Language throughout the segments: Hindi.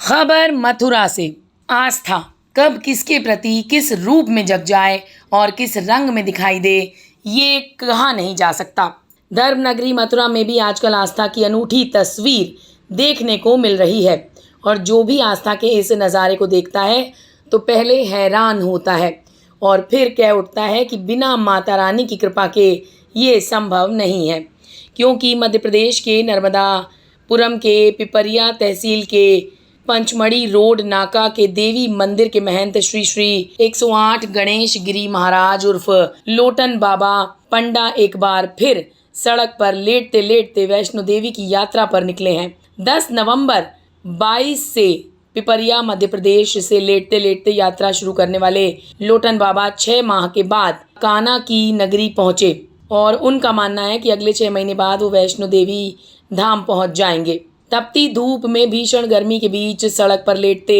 खबर मथुरा से। आस्था कब किसके प्रति किस रूप में जग जाए और किस रंग में दिखाई दे, ये कहा नहीं जा सकता। धर्म नगरी मथुरा में भी आजकल आस्था की अनूठी तस्वीर देखने को मिल रही है और जो भी आस्था के इस नज़ारे को देखता है तो पहले हैरान होता है और फिर कह उठता है कि बिना माता रानी की कृपा के ये संभव नहीं है, क्योंकि मध्य प्रदेश के नर्मदापुरम के पिपरिया तहसील के पंचमढ़ी रोड नाका के देवी मंदिर के महंत श्री श्री 108 गणेश गिरी महाराज उर्फ लोटन बाबा पंडा एक बार फिर सड़क पर लेटते लेटते वैष्णो देवी की यात्रा पर निकले हैं। 10 नवंबर 22 से पिपरिया मध्य प्रदेश से लेटते लेटते यात्रा शुरू करने वाले लोटन बाबा 6 माह के बाद कान्हा की नगरी पहुंचे और उनका मानना है कि अगले 6 महीने बाद वो वैष्णो देवी धाम पहुंच जाएंगे। तपती धूप में भीषण गर्मी के बीच सड़क पर लेटते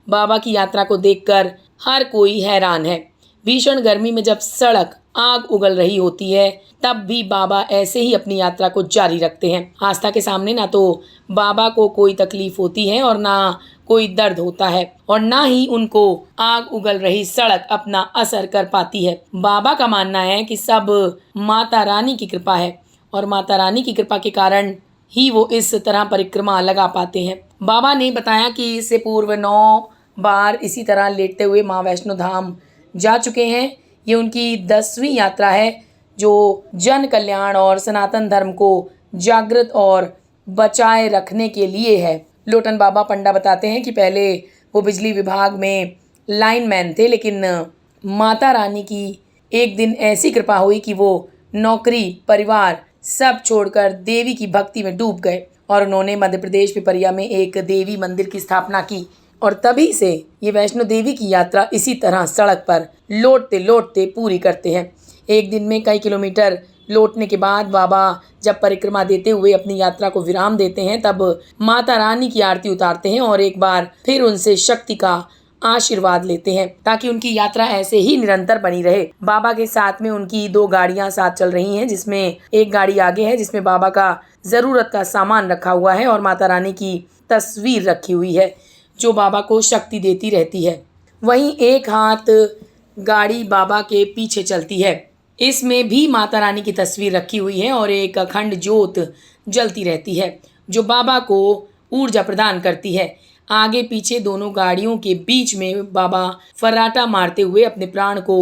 बाबा की यात्रा को देखकर हर कोई हैरान है। भीषण गर्मी में जब सड़क आग उगल रही होती है तब भी बाबा ऐसे ही अपनी यात्रा को जारी रखते हैं। आस्था के सामने ना तो बाबा को कोई तकलीफ होती है और ना कोई दर्द होता है और ना ही उनको आग उगल रही सड़क अपना असर कर पाती है। बाबा का मानना है कि सब माता रानी की कृपा है और माता रानी की कृपा के कारण ही वो इस तरह परिक्रमा लगा पाते हैं। बाबा ने बताया कि इससे पूर्व 9 बार इसी तरह लेटते हुए माँ वैष्णो धाम जा चुके हैं। ये उनकी 10वीं यात्रा है जो जन कल्याण और सनातन धर्म को जागृत और बचाए रखने के लिए है। लोटन बाबा पंडा बताते हैं कि पहले वो बिजली विभाग में लाइनमैन थे, लेकिन माता रानी की एक दिन ऐसी कृपा हुई कि वो नौकरी परिवार सब छोड़कर देवी की भक्ति में डूब गए और उन्होंने मध्य प्रदेश पिपरिया में एक देवी मंदिर की स्थापना की और तभी से ये वैष्णो देवी की यात्रा इसी तरह सड़क पर लौटते लौटते पूरी करते हैं। एक दिन में कई किलोमीटर लौटने के बाद बाबा जब परिक्रमा देते हुए अपनी यात्रा को विराम देते हैं तब माता रानी की आरती उतारते हैं और एक बार फिर उनसे शक्ति का आशीर्वाद लेते हैं ताकि उनकी यात्रा ऐसे ही निरंतर बनी रहे। बाबा के साथ में उनकी 2 गाड़ियां साथ चल रही हैं, जिसमें एक गाड़ी आगे है जिसमें बाबा का ज़रूरत का सामान रखा हुआ है और माता रानी की तस्वीर रखी हुई है जो बाबा को शक्ति देती रहती है। वहीं एक हाथ गाड़ी बाबा के पीछे चलती है, इसमें भी माता रानी की तस्वीर रखी हुई है और एक अखंड ज्योत जलती रहती है जो बाबा को ऊर्जा प्रदान करती है। आगे पीछे दोनों गाड़ियों के बीच में बाबा फर्राटा मारते हुए अपने प्राण को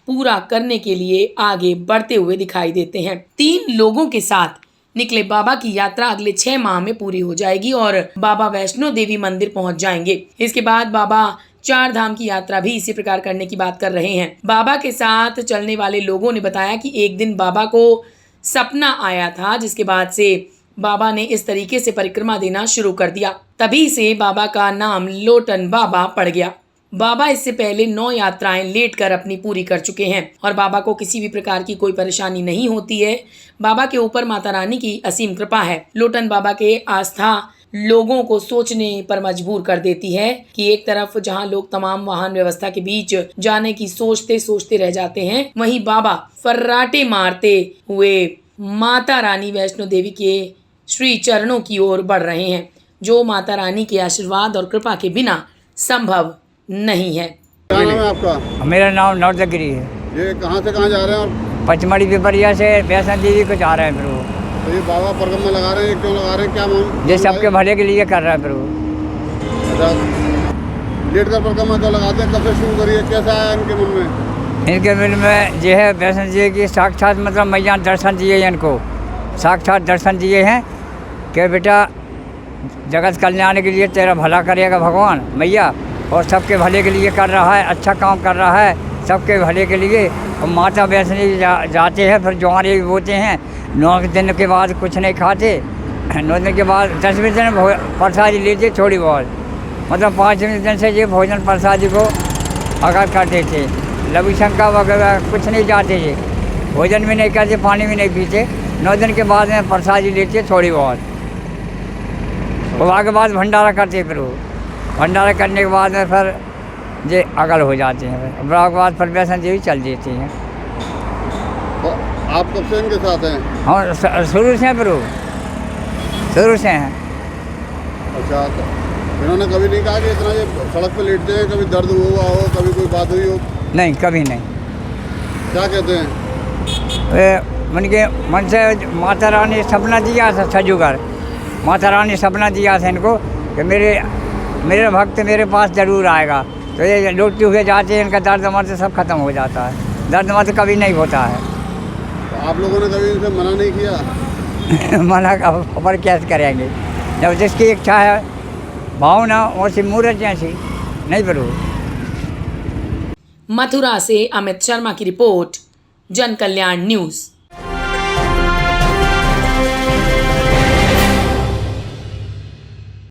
पूरा करने के लिए आगे बढ़ते हुए दिखाई देते हैं। 3 लोगों के साथ निकले बाबा की यात्रा अगले 6 माह में पूरी हो जाएगी और बाबा वैष्णो देवी मंदिर पहुंच जाएंगे। इसके बाद बाबा 4 धाम की यात्रा भी इसी प्रकार करने की बात कर रहे हैं। बाबा के साथ चलने वाले लोगों ने बताया कि एक दिन बाबा को सपना आया था, जिसके बाद से बाबा ने इस तरीके से परिक्रमा देना शुरू कर दिया। तभी से बाबा का नाम लोटन बाबा पड़ गया। बाबा इससे पहले 9 यात्राएं लेटकर अपनी पूरी कर चुके हैं और बाबा को किसी भी प्रकार की कोई परेशानी नहीं होती है। बाबा के ऊपर माता रानी की असीम कृपा है। लोटन बाबा के आस्था लोगों को सोचने पर मजबूर कर देती है कि एक तरफ जहां लोग तमाम वाहन व्यवस्था के बीच जाने की सोचते सोचते रह जाते हैं, वहीं बाबा फर्राटे मारते हुए माता रानी वैष्णो देवी के श्री चरणों की ओर बढ़ रहे हैं, जो माता रानी के आशीर्वाद और कृपा के बिना संभव नहीं है। क्या नाम है आपका? मेरा नाम नौरदगिरी है। ये कहाँ से कहाँ जा रहे हैं और पचमढ़ी पिपरिया से वैष्णो देवी को जा रहे हैं प्रभु। तो ये बाबा परिक्रमा लगा रहे हैं, क्यों लगा रहे हैं, क्या ये सबके भले के लिए कर रहा है प्रभु। अच्छा, लेट कर परिक्रमा क्यों लगाते हैं, कब से शुरू करिए, कैसा है इनके मन में? इनके दिल में जो है वैष्णो देवी की साक्षात मतलब मैया दर्शन दिए हैं, इनको साक्षात दर्शन दिए हैं कि बेटा जगत कल्याण के लिए तेरा भला करेगा भगवान मैया और सबके भले के लिए कर रहा है, अच्छा काम कर रहा है सबके भले के लिए। और माता वैष्णो देवी जाते हैं, फिर ज्वारे भी बोते हैं। 9 दिन के बाद कुछ नहीं खाते, 9 दिन के बाद 10वें दिन प्रसादी लेते थोड़ी बहुत, मतलब 5वें दिन से ये भोजन प्रसादी को अगर करते थे। लघु शंका वगैरह कुछ नहीं जाते, ये भोजन भी नहीं करते, पानी भी नहीं पीते। 9 दिन के बाद में प्रसादी लेते थोड़ी बहुत। उसके बाद भंडारा करते, फिर वो भंडारा करने के बाद में फिर ये अगल हो जाते हैं। फिर उसके बाद फिर वैष्णो देवी चल देती हैं। तो आप कब से इनके साथ हैं? हाँ शुरू से हैं, फिर शुरू से हैं। अच्छा, इन्होंने कभी नहीं कहा कि इतना ये सड़क पे लेटते हैं, कभी दर्द हुआ हो, कभी कोई बात हुई हो? नहीं, कभी नहीं। क्या कहते हैं? मन से माता रानी सपना दिया था, सजूगर माता रानी सपना दिया था इनको कि मेरे भक्त मेरे पास ज़रूर आएगा। तो ये लौटते हुए जाते हैं, इनका दर्द मर्द सब खत्म हो जाता है, दर्द मर्द कभी नहीं होता है। तो आप लोगों ने कभी इनसे मना नहीं किया? मना पर कैसे करेंगे, जब जिसकी इच्छा है भावना वैसी मूर्त जैसी नहीं बरू। मथुरा से अमित शर्मा की रिपोर्ट, जन कल्याण न्यूज़।